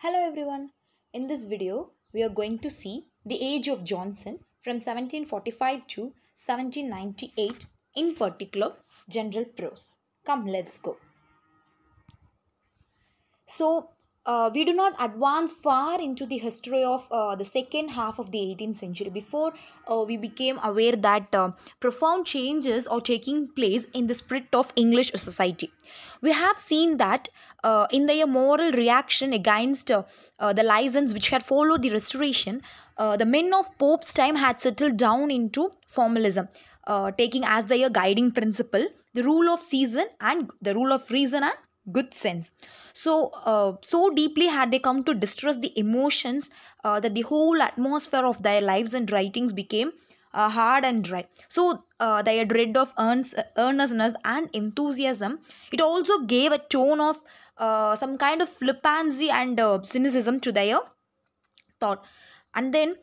Hello everyone. In this video, we are going to see the age of Johnson from 1745 to 1798, in particular general prose. Come, let's go. We do not advance far into the history of the second half of the 18th century before we became aware that profound changes are taking place in the spirit of English society. We have seen that in their moral reaction against the license which had followed the Restoration, the men of Pope's time had settled down into formalism, taking as their guiding principle the rule of season and the rule of reason and good sense. So deeply had they come to distrust the emotions that the whole atmosphere of their lives and writings became hard and dry. Their dread of earnestness and enthusiasm, it also gave a tone of some kind of flippancy and cynicism to their thought. And then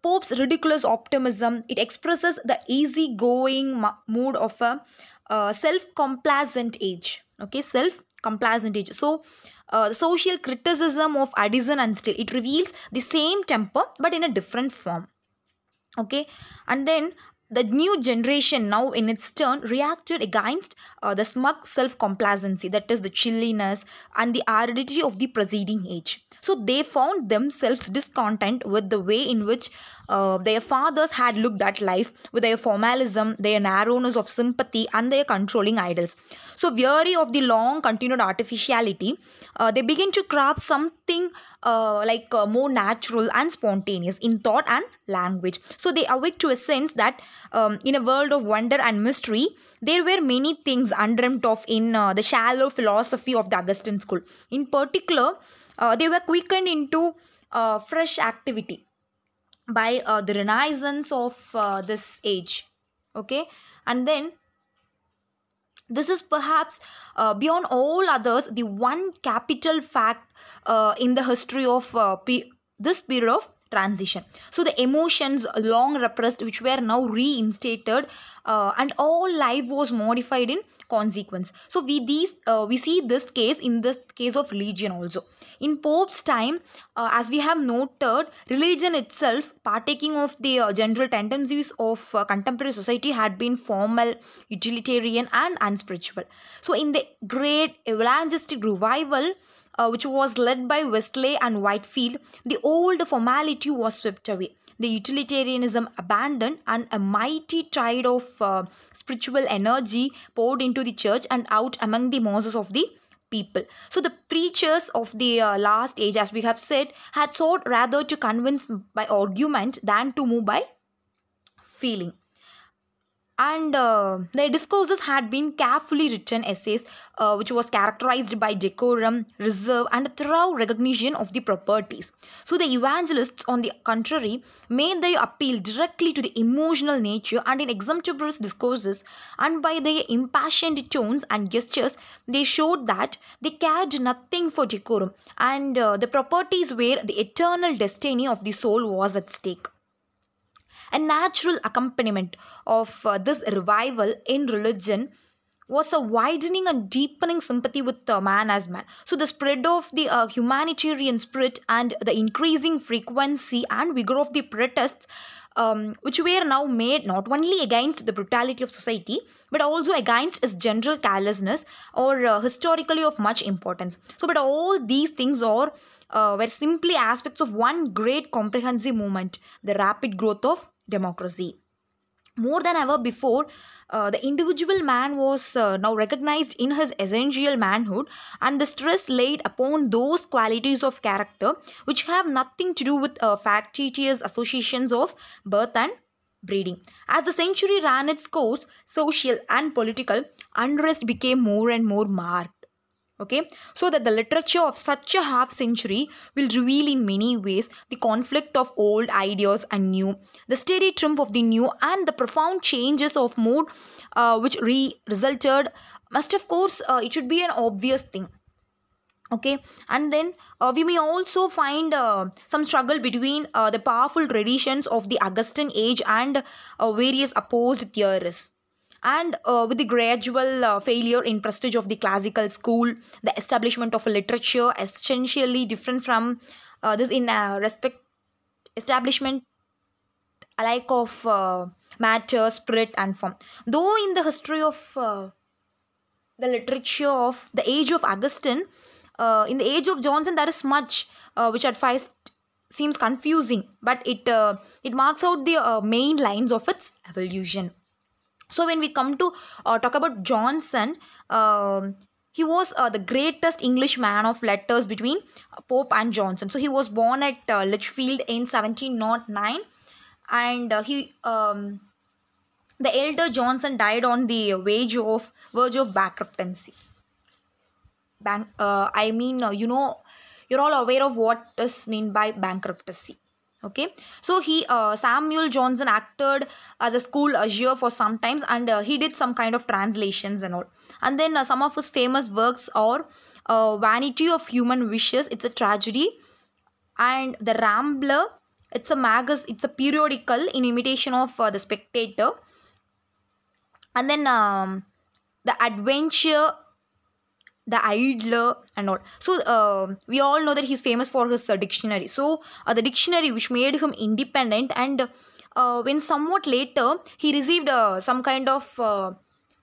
Pope's ridiculous optimism, it expresses the easygoing mood of a self-complacent age. Okay, self-complacent age. The social criticism of Addison and Steele, it reveals the same temper but in a different form. Okay, and then the new generation now in its turn reacted against the smug self-complacency, that is the chilliness and the aridity of the preceding age. So they found themselves discontent with the way in which their fathers had looked at life, with their formalism, their narrowness of sympathy and their controlling ideals. So weary of the long continued artificiality, they begin to craft something more natural and spontaneous in thought and language. So they awake to a sense that in a world of wonder and mystery, there were many things undreamt of in the shallow philosophy of the Augustine school. In particular, they were quickened into fresh activity by the renaissance of this age. Okay, and then this is perhaps beyond all others the one capital fact in the history of this period of transition. So the emotions long repressed which were now reinstated, and all life was modified in consequence. So we see this case in this case of religion also. In Pope's time, as we have noted, religion itself, partaking of the general tendencies of contemporary society, had been formal, utilitarian and unspiritual. So in the great evangelistic revival, which was led by Wesley and Whitefield, the old formality was swept away, the utilitarianism abandoned, and a mighty tide of spiritual energy poured into the church and out among the masses of the people. So the preachers of the last age, as we have said, had sought rather to convince by argument than to move by feeling. And their discourses had been carefully written essays which was characterized by decorum, reserve and a thorough recognition of the properties. So the evangelists, on the contrary, made their appeal directly to the emotional nature and in exemplary discourses, and by their impassioned tones and gestures they showed that they cared nothing for decorum, and the properties where the eternal destiny of the soul was at stake. A natural accompaniment of this revival in religion was a widening and deepening sympathy with man as man. So, the spread of the humanitarian spirit and the increasing frequency and vigor of the protests, which were now made not only against the brutality of society but also against its general carelessness, or historically of much importance. So, but all these things are were simply aspects of one great comprehensive movement, the rapid growth of democracy. More than ever before, the individual man was now recognized in his essential manhood, and the stress laid upon those qualities of character which have nothing to do with factitious associations of birth and breeding. As the century ran its course, social and political unrest became more and more marked. Okay, so that the literature of such a half century will reveal in many ways the conflict of old ideas and new, the steady triumph of the new, and the profound changes of mood which resulted must, of course, it should be an obvious thing. Okay, and then we may also find some struggle between the powerful traditions of the Augustan age and various opposed theorists. And with the gradual failure in prestige of the classical school, the establishment of a literature essentially different from this in respect establishment alike of matter, spirit, and form. Though in the history of the literature of the age of Augustine, in the age of Johnson, there is much which at first seems confusing, but it marks out the main lines of its evolution. So when we come to talk about Johnson, he was the greatest English man of letters between Pope and Johnson. So he was born at Lichfield in 1709, and the elder Johnson died on the verge of bankruptcy. You're all aware of what is mean by bankruptcy. Okay, so Samuel Johnson acted as a school usher for some times, and he did some kind of translations and all. And then some of his famous works are Vanity of Human Wishes, it's a tragedy, and The Rambler, it's a periodical in imitation of The Spectator. And then The Adventure, The Idler, and all. So we all know that he's famous for his dictionary. So the dictionary which made him independent, and when somewhat later he received some kind of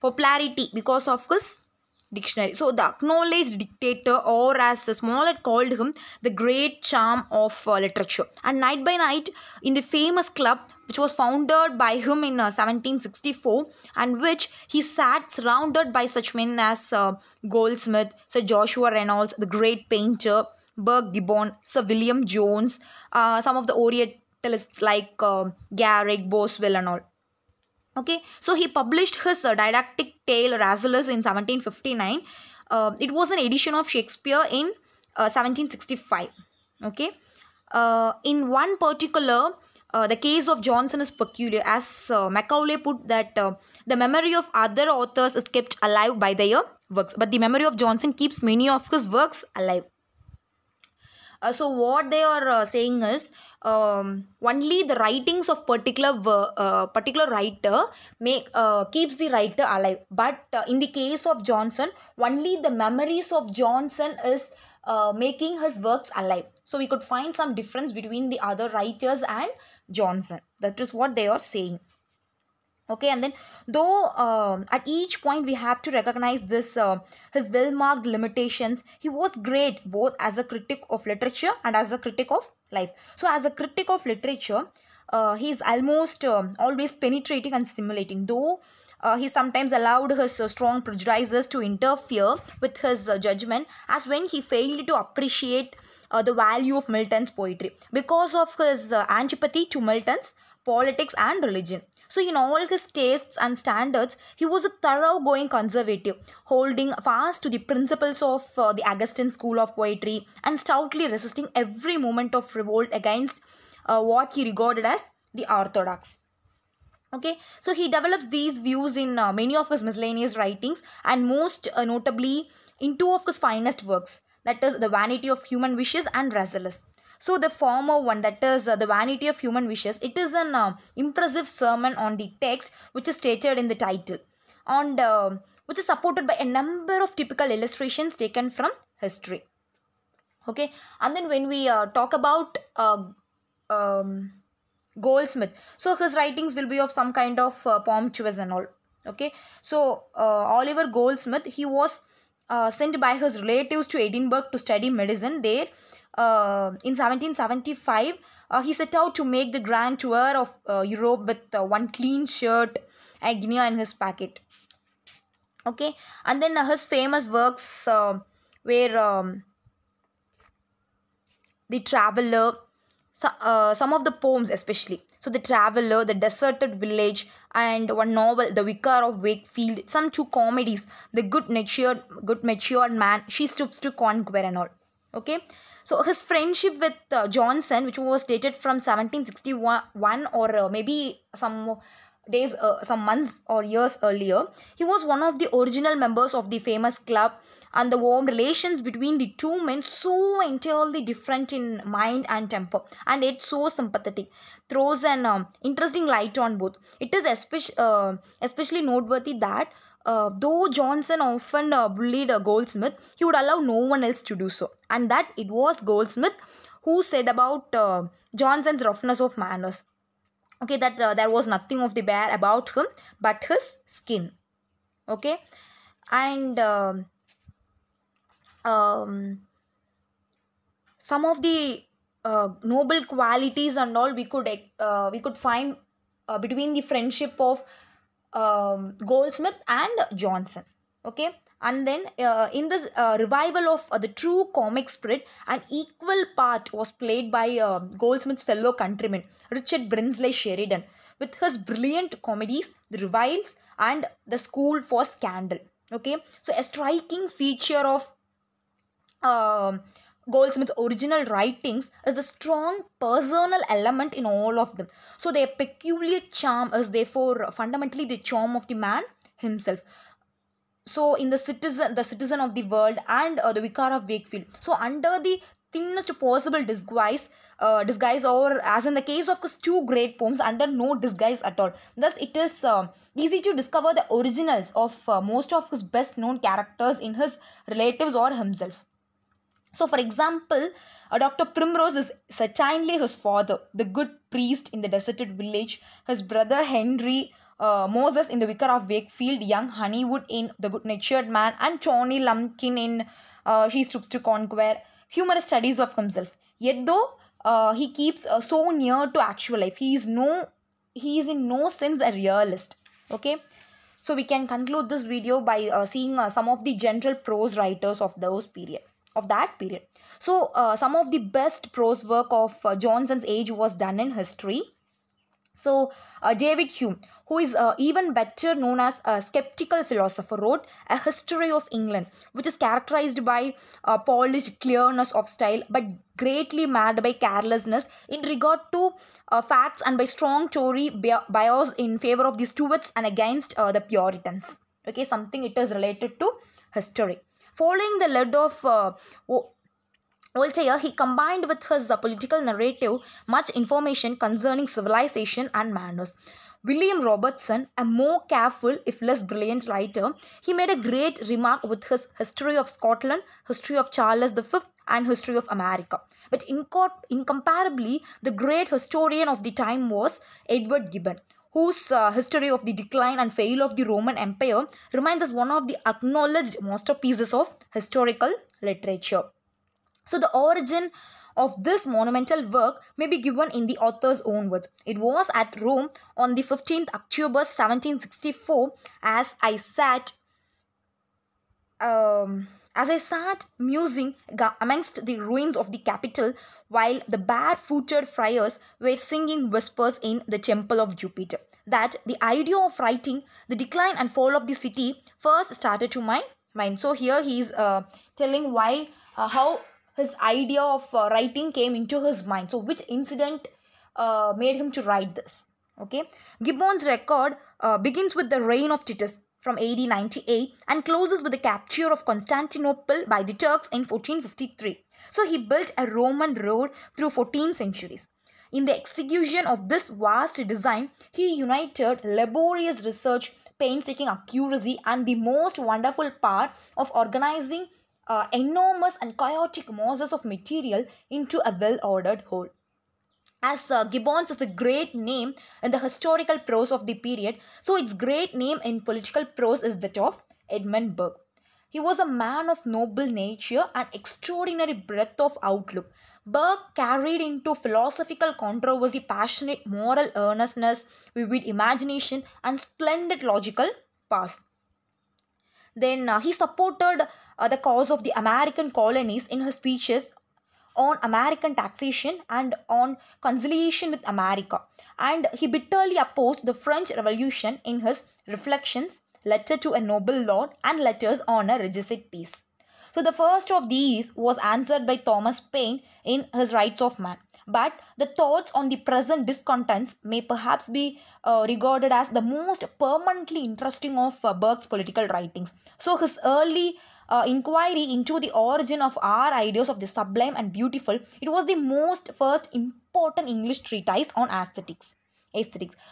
popularity because of his dictionary. So the acknowledged dictator, or as Smollett called him, the great charm of literature. And Night by Night, in the famous club which was founded by him in 1764, and which he sat surrounded by such men as Goldsmith, Sir Joshua Reynolds, the great painter, Burke Gibbon, Sir William Jones, some of the Orientalists like Garrick, Boswell, and all. Okay, so he published his didactic tale Rasselas in 1759. It was an edition of Shakespeare in 1765. Okay, in one particular, the case of Johnson is peculiar, as Macaulay put that the memory of other authors is kept alive by their works, but the memory of Johnson keeps many of his works alive. So what they are saying is only the writings of particular writer keeps the writer alive, but in the case of Johnson, only the memories of Johnson is making his works alive. So we could find some difference between the other writers and Johnson. That is what they are saying. Okay, and then though at each point we have to recognize this his well-marked limitations, he was great both as a critic of literature and as a critic of life. So as a critic of literature, he is almost always penetrating and stimulating, though he sometimes allowed his strong prejudices to interfere with his judgment, as when he failed to appreciate the value of Milton's poetry because of his antipathy to Milton's politics and religion. So in all his tastes and standards, he was a thoroughgoing conservative, holding fast to the principles of the Augustine school of poetry and stoutly resisting every movement of revolt against what he regarded as the orthodox. Okay, so he develops these views in many of his miscellaneous writings, and most notably in two of his finest works, that is The Vanity of Human Wishes and Rasselas. So the former one, that is The Vanity of Human Wishes, it is an impressive sermon on the text which is stated in the title, and which is supported by a number of typical illustrations taken from history. Okay, and then when we talk about Goldsmith, so his writings will be of some kind of pompous and all. Okay, so Oliver Goldsmith, he was sent by his relatives to Edinburgh to study medicine there. In 1775, he set out to make the grand tour of Europe with one clean shirt, a guinea in his pocket. Okay, and then his famous works were The Traveller, some of the poems especially. So The Traveller, The Deserted Village, and one novel, The Vicar of Wakefield, some two comedies, The Good Matured Man, She Stoops to Conquer, and all. Okay, so his friendship with Johnson, which was dated from 1761, or maybe some some months or years earlier. He was one of the original members of the famous club, and the warm relations between the two men so entirely different in mind and temper, and it's so sympathetic, throws an interesting light on both. It is especially noteworthy that though Johnson often bullied Goldsmith, he would allow no one else to do so, and that it was Goldsmith who said about Johnson's roughness of manners, okay, that there was nothing of the bad about him but his skin, okay. And um, some of the noble qualities and all we could find between the friendship of Goldsmith and Johnson, okay. And then in this revival of the true comic spirit, an equal part was played by Goldsmith's fellow countryman Richard Brinsley Sheridan, with his brilliant comedies, The Reviles and The School for Scandal, okay. So a striking feature of um Goldsmith's original writings is the strong personal element in all of them. So their peculiar charm is therefore fundamentally the charm of the man himself. So in the citizen of the world, and the Vicar of Wakefield. So under the thinnest possible disguise, or as in the case of his two great poems, under no disguise at all. Thus, it is easy to discover the originals of most of his best known characters in his relatives or himself. So, for example, Dr. Primrose is certainly his father, the good priest in the deserted village, his brother Henry Moses in the Vicar of Wakefield, young Honeywood in The Good Natured Man, and Tony Lumpkin in She Stoops to Conquer, humorous studies of himself. Yet, though he keeps so near to actual life, he is in no sense a realist. Okay. So we can conclude this video by seeing some of the general prose writers of that period. So some of the best prose work of Johnson's age was done in history. So David Hume, who is even better known as a skeptical philosopher, wrote A History of England, which is characterized by polished clearness of style but greatly marred by carelessness in regard to facts, and by strong Tory bias in favor of the Stuarts and against the Puritans. Okay, something it is related to history. Following the lead of Voltaire, he combined with his political narrative much information concerning civilization and manners. William Robertson, a more careful if less brilliant writer, he made a great remark with his History of Scotland, History of Charles V, and History of America. But incomparably, the great historian of the time was Edward Gibbon, whose history of the decline and failure of the Roman Empire remains as one of the acknowledged masterpieces of historical literature. So the origin of this monumental work may be given in the author's own words. It was at Rome on the 15th October 1764 as I sat musing amongst the ruins of the capital, while the barefooted friars were singing whispers in the temple of Jupiter, that the idea of writing the decline and fall of the city first started to my mind. So here he is telling how his idea of writing came into his mind. So which incident made him to write this? Okay, Gibbon's record begins with the reign of Titus from AD 98 and closes with the capture of Constantinople by the Turks in 1453. So he built a Roman road through 14 centuries. In the execution of this vast design, he united laborious research, painstaking accuracy, and the most wonderful power of organizing enormous and chaotic masses of material into a well-ordered whole. As Gibbons is a great name in the historical prose of the period, so its great name in political prose is that of Edmund Burke. He was a man of noble nature and extraordinary breadth of outlook. Burke carried into philosophical controversy passionate moral earnestness, vivid imagination, and splendid logical powers. Then he supported the cause of the American colonies in his speeches on American taxation and on conciliation with America. And he bitterly opposed the French Revolution in his Reflections, Letter to a Noble Lord, and Letters on a Regicide Peace. So the first of these was answered by Thomas Paine in his Rights of Man. But the thoughts on the present discontents may perhaps be regarded as the most permanently interesting of Burke's political writings. So his early inquiry into the origin of our ideas of the sublime and beautiful, it was the most first important English treatise on aesthetics.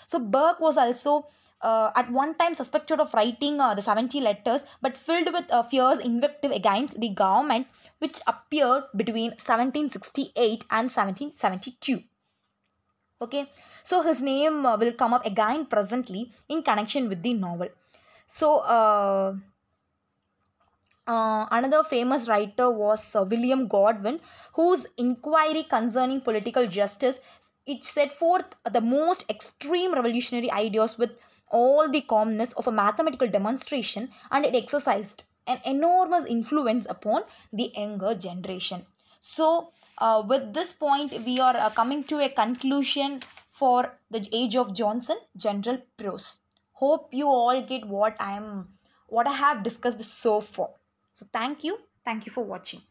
So Burke was also at one time suspected of writing the 70 letters, but filled with fierce invective against the government, which appeared between 1768 and 1772. Okay, so his name will come up again presently in connection with the novel. So another famous writer was William Godwin, whose inquiry concerning political justice, it set forth the most extreme revolutionary ideas with all the calmness of a mathematical demonstration, and it exercised an enormous influence upon the younger generation. So, with this point, we are coming to a conclusion for the Age of Johnson General Prose. Hope you all get what I have discussed so far. So thank you for watching.